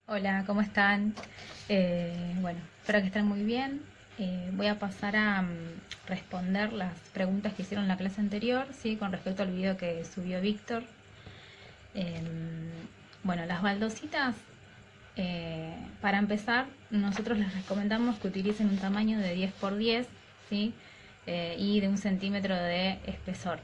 Hola, ¿cómo están? Bueno, espero que estén muy bien. Voy a pasar a responder las preguntas que hicieron en la clase anterior, ¿sí? Con respecto al video que subió Víctor. Bueno, las baldositas, para empezar, nosotros les recomendamos que utilicen un tamaño de 10 por 10, ¿sí? Y de 1 centímetro de espesor.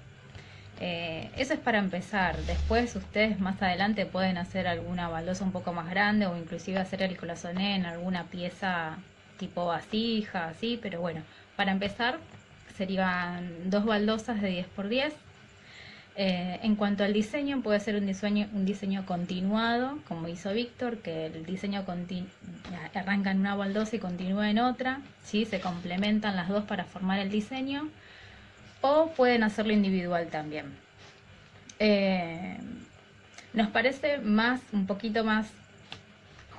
Eso es para empezar. Después ustedes más adelante pueden hacer alguna baldosa un poco más grande o inclusive hacer el cloisonné en alguna pieza tipo vasija, así, pero bueno, para empezar serían dos baldosas de 10 por 10. En cuanto al diseño, puede ser un diseño continuado, como hizo Víctor, que el diseño arranca en una baldosa y continúa en otra, ¿sí? Se complementan las dos para formar el diseño, o pueden hacerlo individual también. Nos parece un poquito más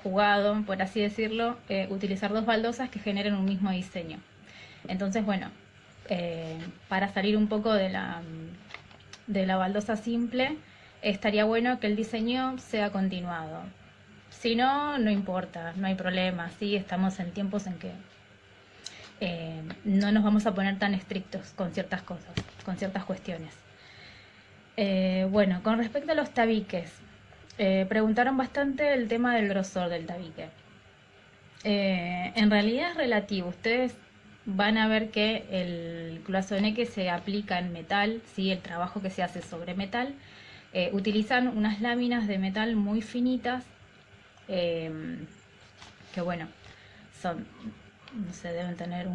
jugado, por así decirlo, utilizar dos baldosas que generen un mismo diseño. Entonces, bueno, para salir un poco de la baldosa simple, estaría bueno que el diseño sea continuado. Si no, no importa, no hay problema, ¿sí? Estamos en tiempos en que no nos vamos a poner tan estrictos con ciertas cosas, con ciertas cuestiones. Bueno, con respecto a los tabiques, preguntaron bastante el tema del grosor del tabique. En realidad es relativo. Ustedes van a ver que el cloisonné que se aplica en metal, ¿sí? El trabajo que se hace sobre metal, utilizan unas láminas de metal muy finitas, que bueno, son, no sé, deben tener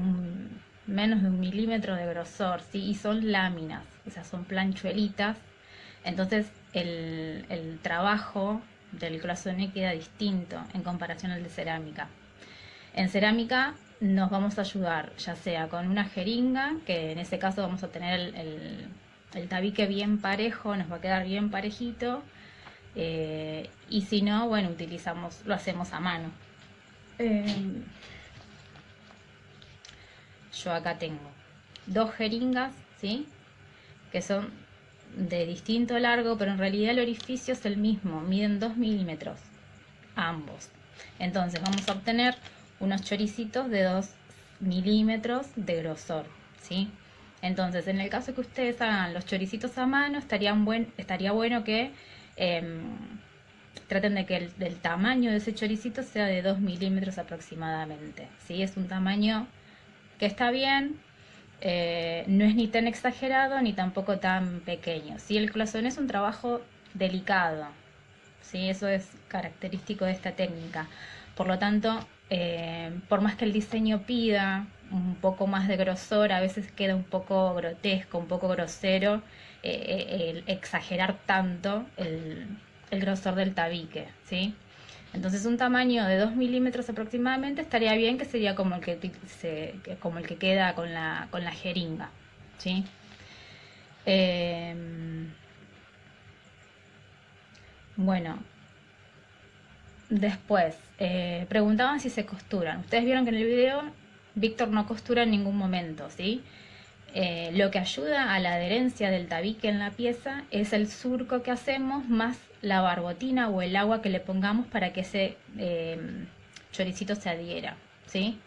menos de 1 milímetro de grosor, ¿sí? Y son láminas, o sea, son planchuelitas. Entonces el trabajo del cloisonné queda distinto en comparación al de cerámica. En cerámica nos vamos a ayudar ya sea con una jeringa, que en ese caso vamos a tener el tabique bien parejo, nos va a quedar bien parejito, y si no, bueno, lo hacemos a mano. Yo acá tengo dos jeringas, ¿sí? Que son de distinto largo, pero en realidad el orificio es el mismo, miden 2 milímetros ambos. Entonces vamos a obtener unos choricitos de 2 milímetros de grosor, ¿sí? Entonces, en el caso que ustedes hagan los choricitos a mano, estaría bueno que traten de que el tamaño de ese choricito sea de 2 milímetros aproximadamente, ¿sí? Es un tamaño que está bien, no es ni tan exagerado ni tampoco tan pequeño, ¿sí? El cloisonné es un trabajo delicado, ¿sí? Eso es característico de esta técnica. Por lo tanto, por más que el diseño pida un poco más de grosor, a veces queda un poco grotesco, un poco grosero, el exagerar tanto el grosor del tabique, ¿sí? Entonces un tamaño de 2 milímetros aproximadamente estaría bien, que sería como el que queda con la jeringa, ¿sí? Eh, bueno, después, preguntaban si se costuran. Ustedes vieron que en el video Víctor no costura en ningún momento, ¿sí? Lo que ayuda a la adherencia del tabique en la pieza es el surco que hacemos más la barbotina o el agua que le pongamos para que ese choricito se adhiera, ¿sí?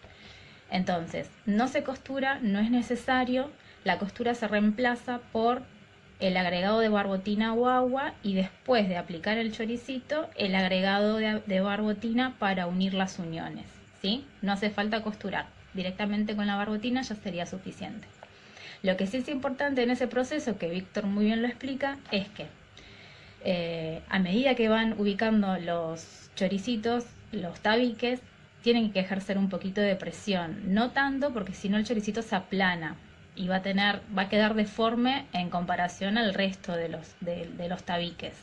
Entonces, no se costura, no es necesario, la costura se reemplaza por el agregado de barbotina o agua, y después de aplicar el choricito, el agregado de barbotina para unir las uniones, ¿sí? No hace falta costurar, directamente con la barbotina ya sería suficiente. Lo que sí es importante en ese proceso, que Víctor muy bien lo explica, es que a medida que van ubicando los choricitos, los tabiques, tienen que ejercer un poquito de presión, no tanto porque si no el choricito se aplana y va a quedar deforme en comparación al resto de los tabiques.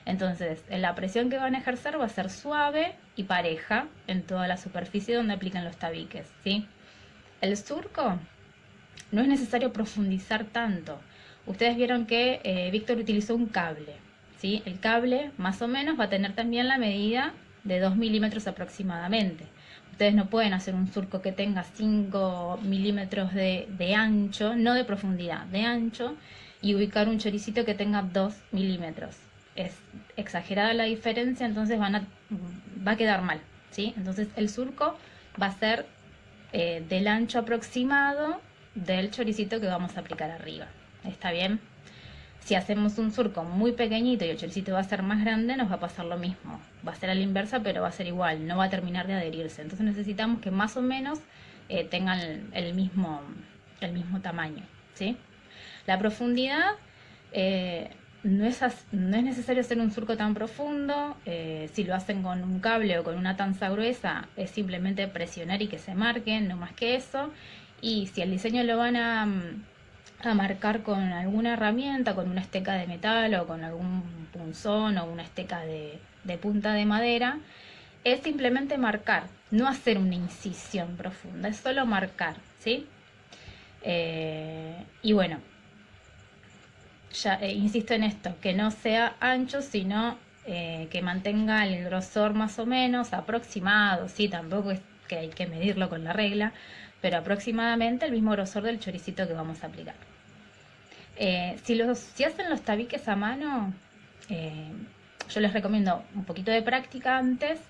Entonces, la presión que van a ejercer va a ser suave y pareja en toda la superficie donde aplican los tabiques, ¿sí? El surco no es necesario profundizar tanto. Ustedes vieron que Víctor utilizó un cable, ¿sí? El cable más o menos va a tener también la medida de 2 milímetros aproximadamente. Ustedes no pueden hacer un surco que tenga 5 milímetros de ancho, no de profundidad, de ancho, y ubicar un choricito que tenga 2 milímetros. Es exagerada la diferencia, entonces van a va a quedar mal, ¿sí? Entonces el surco va a ser del ancho aproximado del choricito que vamos a aplicar arriba. ¿Está bien? Si hacemos un surco muy pequeñito y el choricito va a ser más grande, nos va a pasar lo mismo. Va a ser a la inversa, pero va a ser igual, no va a terminar de adherirse. Entonces necesitamos que más o menos tengan el mismo tamaño, ¿sí? La profundidad, no es necesario hacer un surco tan profundo. Si lo hacen con un cable o con una tanza gruesa, es simplemente presionar y que se marquen, no más que eso. Y si el diseño lo van a marcar con alguna herramienta, con una esteca de metal o con algún punzón o una esteca de punta de madera, es simplemente marcar, no hacer una incisión profunda, es solo marcar, ¿sí? Y bueno, ya insisto en esto, que no sea ancho, sino que mantenga el grosor más o menos aproximado, ¿sí? Tampoco es que hay que medirlo con la regla, pero aproximadamente el mismo grosor del choricito que vamos a aplicar. Si hacen los tabiques a mano, yo les recomiendo un poquito de práctica antes,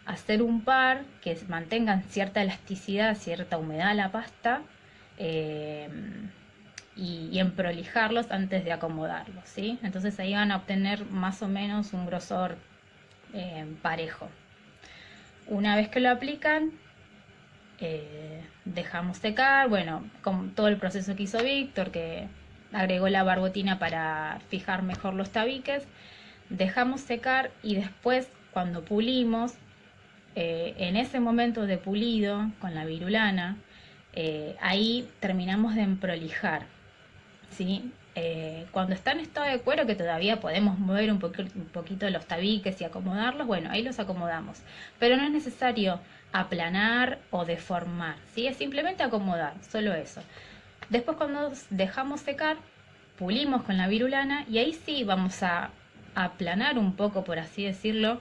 hacer un par que mantengan cierta elasticidad, cierta humedad a la pasta, y emprolijarlos antes de acomodarlos, ¿sí? Entonces ahí van a obtener más o menos un grosor parejo. Una vez que lo aplican, dejamos secar, bueno, con todo el proceso que hizo Víctor, que agregó la barbotina para fijar mejor los tabiques, dejamos secar y después cuando pulimos, en ese momento de pulido con la virulana, ahí terminamos de emprolijar, ¿sí? Cuando está en estado de cuero, que todavía podemos mover un poquito los tabiques y acomodarlos, bueno, ahí los acomodamos, pero no es necesario aplanar o deformar, ¿sí? Es simplemente acomodar, solo eso. Después cuando dejamos secar, pulimos con la virulana y ahí sí vamos a aplanar un poco, por así decirlo,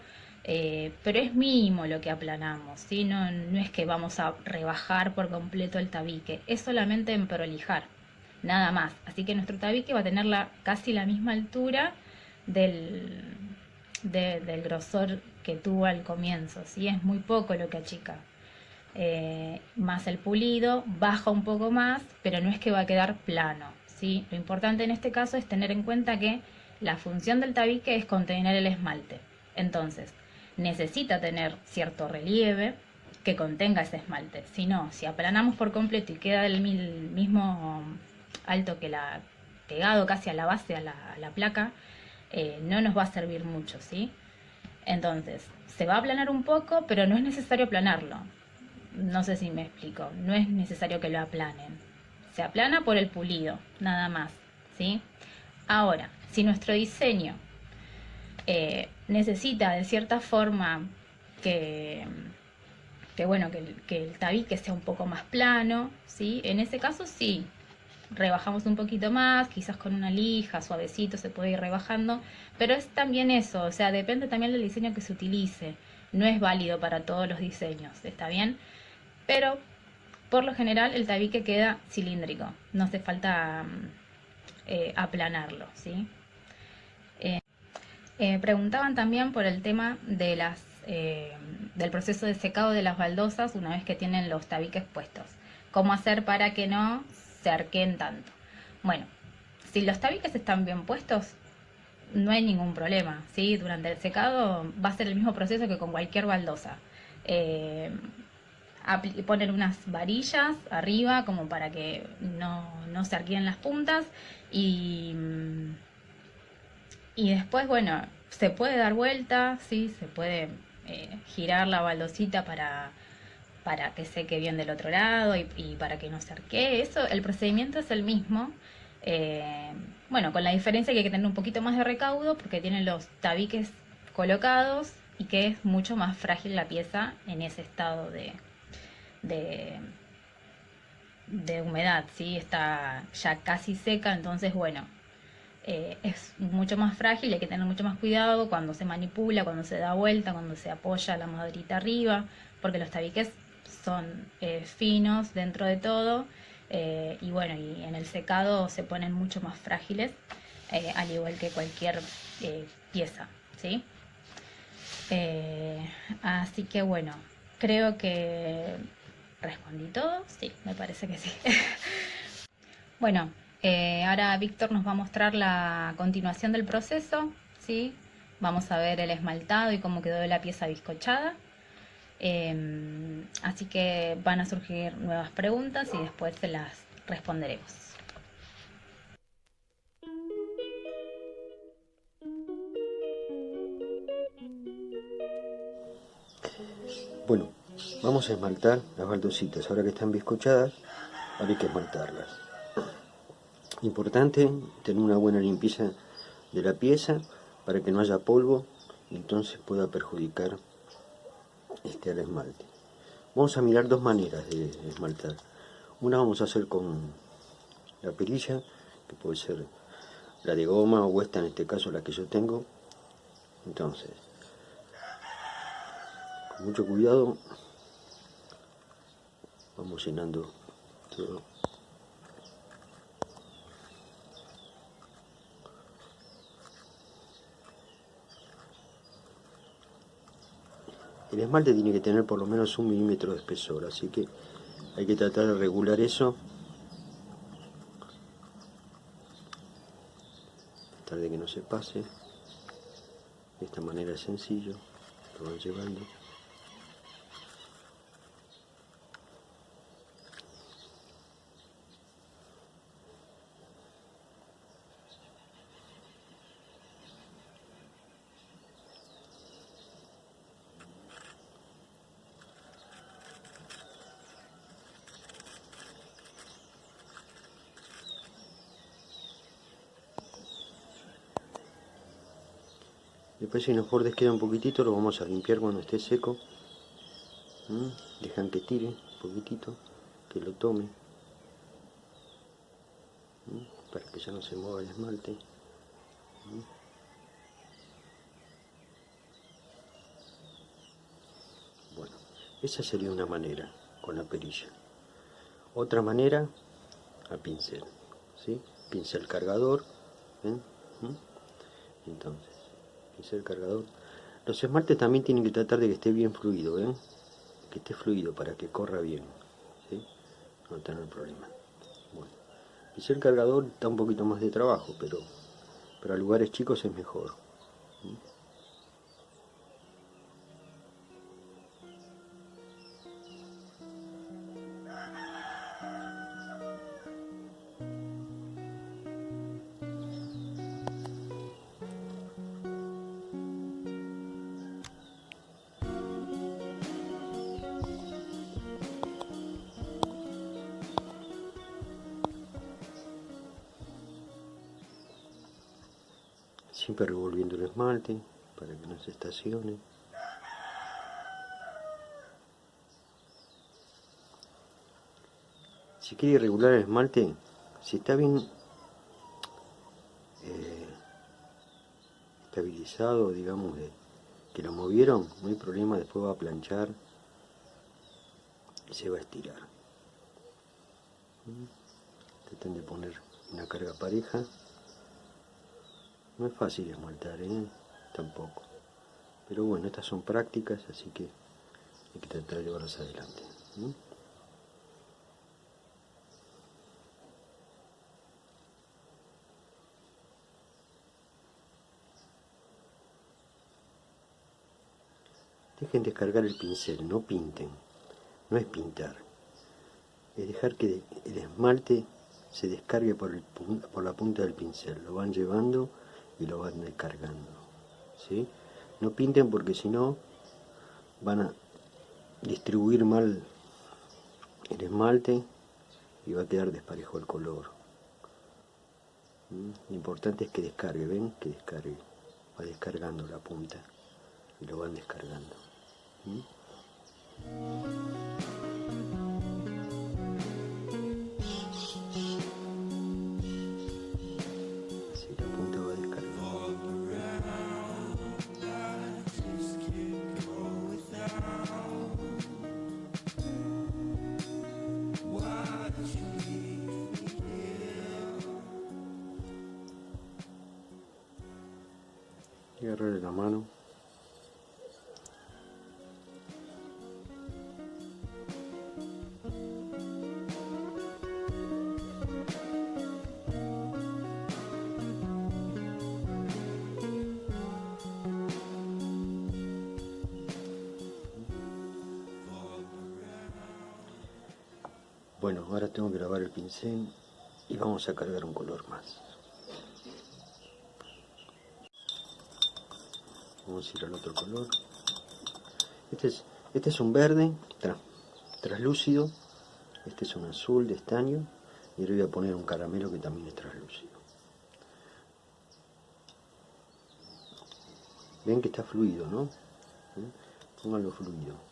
pero es mínimo lo que aplanamos, ¿sí? No es que vamos a rebajar por completo el tabique, es solamente emprolijar, nada más. Así que nuestro tabique va a tener casi la misma altura del grosor que tuvo al comienzo, ¿sí? Es muy poco lo que achica. Más el pulido baja un poco más, pero no es que va a quedar plano, ¿sí? Lo importante en este caso es tener en cuenta que la función del tabique es contener el esmalte. Entonces, necesita tener cierto relieve que contenga ese esmalte. Si no, si aplanamos por completo y queda del mismo alto que pegado casi a la base, a la placa, no nos va a servir mucho, ¿sí? Entonces, se va a aplanar un poco, pero no es necesario aplanarlo. No sé si me explico, no es necesario que lo aplanen. Se aplana por el pulido, nada más, ¿sí? Ahora, si nuestro diseño necesita de cierta forma que el tabique sea un poco más plano, ¿sí? En ese caso sí, rebajamos un poquito más, quizás con una lija, suavecito se puede ir rebajando, pero es también eso, o sea, depende también del diseño que se utilice, no es válido para todos los diseños, ¿está bien? Pero por lo general el tabique queda cilíndrico, no hace falta aplanarlo, ¿sí? Preguntaban también por el tema de del proceso de secado de las baldosas una vez que tienen los tabiques puestos. ¿Cómo hacer para que no se arqueen tanto? Bueno, si los tabiques están bien puestos, no hay ningún problema, ¿sí? Durante el secado va a ser el mismo proceso que con cualquier baldosa. Poner unas varillas arriba como para que no se arqueen las puntas y después, bueno, se puede dar vuelta, ¿sí? Se puede girar la baldosita para que seque bien del otro lado y para que no se arquee. Eso, el procedimiento es el mismo. Bueno, con la diferencia que hay que tener un poquito más de recaudo porque tienen los tabiques colocados y que es mucho más frágil la pieza en ese estado de humedad, ¿sí? Está ya casi seca, entonces bueno, es mucho más frágil, hay que tener mucho más cuidado cuando se manipula, cuando se da vuelta, cuando se apoya la maderita arriba, porque los tabiques son finos dentro de todo, y bueno, y en el secado se ponen mucho más frágiles, al igual que cualquier pieza, ¿sí? Así que bueno, creo que respondí todo. Sí, me parece que sí. Bueno, ahora Víctor nos va a mostrar la continuación del proceso, ¿sí? Vamos a ver el esmaltado y cómo quedó la pieza bizcochada. Así que van a surgir nuevas preguntas y después se las responderemos. Bueno, vamos a esmaltar las baldositas. Ahora que están bizcochadas, ahora hay que esmaltarlas. Importante tener una buena limpieza de la pieza para que no haya polvo y entonces pueda perjudicar al esmalte. Vamos a mirar dos maneras de esmaltar. Una vamos a hacer con la perilla, que puede ser la de goma o esta, en este caso la que yo tengo. Entonces, con mucho cuidado vamos llenando todo. El esmalte tiene que tener por lo menos 1 milímetro de espesor, así que hay que tratar de regular eso. Tratar de que no se pase. De esta manera es sencillo, lo van llevando. Después si los bordes quedan un poquitito, lo vamos a limpiar cuando esté seco. Dejan que tire un poquitito, que lo tome, para que ya no se mueva el esmalte. Bueno, esa sería una manera con la perilla. Otra manera, a pincel, ¿sí? Pincel cargador, ¿ven? Entonces, pincel cargador. Los esmaltes también tienen que tratar de que esté bien fluido, ¿ven? Que esté fluido para que corra bien, ¿sí? No tener problema. Bueno, pincel cargador da un poquito más de trabajo, pero para lugares chicos es mejor. Siempre revolviendo el esmalte para que no se estacione. Si quiere regular el esmalte, si está bien estabilizado, digamos, que lo movieron, no hay problema, después va a planchar y se va a estirar. Traten de poner una carga pareja. No es fácil esmaltar, tampoco. Pero bueno, estas son prácticas, así que hay que tratar de llevarlas adelante. Dejen descargar el pincel, no pinten. No es pintar. Es dejar que el esmalte se descargue por la punta del pincel. Lo van llevando y lo van descargando. ¿Sí? No pinten porque si no van a distribuir mal el esmalte y va a quedar desparejo el color. Lo importante es que descargue, ven que descargue, va descargando la punta y lo van descargando. Así la punta va descargando. Y agarrarle la mano Bueno, ahora tengo que lavar el pincel y vamos a cargar un color más. Vamos a ir al otro color. Este es un verde translúcido. Este es un azul de estaño. Y ahora voy a poner un caramelo que también es translúcido. Ven que está fluido, ¿no? Pónganlo fluido.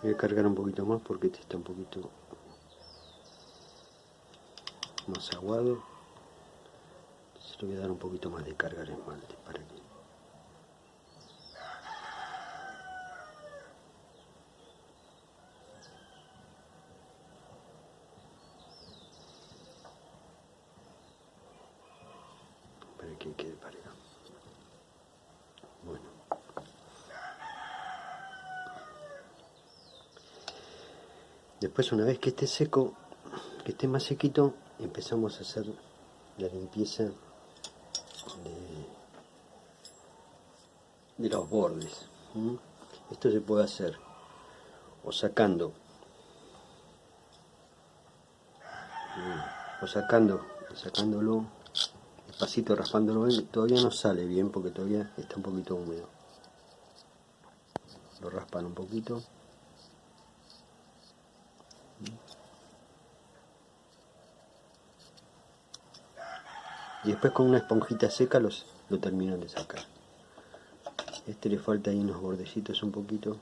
Voy a cargar un poquito más porque este está un poquito más aguado. Entonces le voy a dar un poquito más de carga al esmalte para que quede parejo. Bueno. Después, una vez que esté seco, que esté más sequito, empezamos a hacer la limpieza de los bordes. Esto se puede hacer o sacándolo despacito, raspándolo bien. Todavía no sale bien porque todavía está un poquito húmedo. Lo raspan un poquito. Y después con una esponjita seca lo terminan de sacar. Este le falta ahí unos bordecitos un poquito,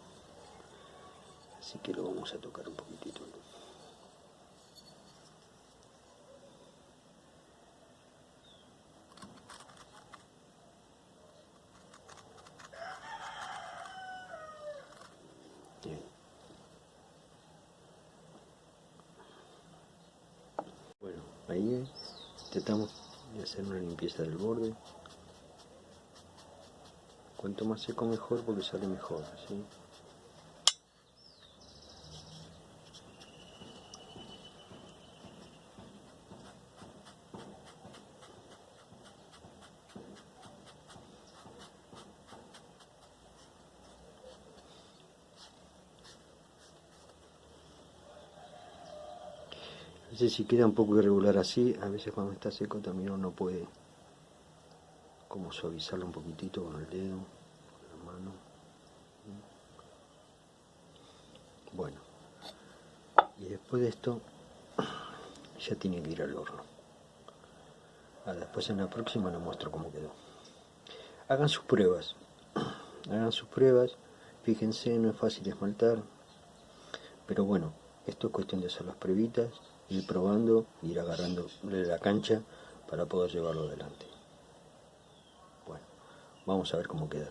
así que lo vamos a tocar un poquitito. Bien. Bueno, ahí intentamos hacer una limpieza del borde. Cuanto más seco mejor porque sale mejor, ¿sí? A veces si queda un poco irregular así, a veces cuando está seco también uno puede como suavizarlo un poquitito con el dedo, con la mano. Bueno, y después de esto ya tiene que ir al horno. Ahora, después en la próxima les muestro cómo quedó. Hagan sus pruebas, fíjense, no es fácil esmaltar, pero bueno, esto es cuestión de hacer las pruebitas, ir probando, ir agarrando la cancha para poder llevarlo adelante. Bueno, vamos a ver cómo queda.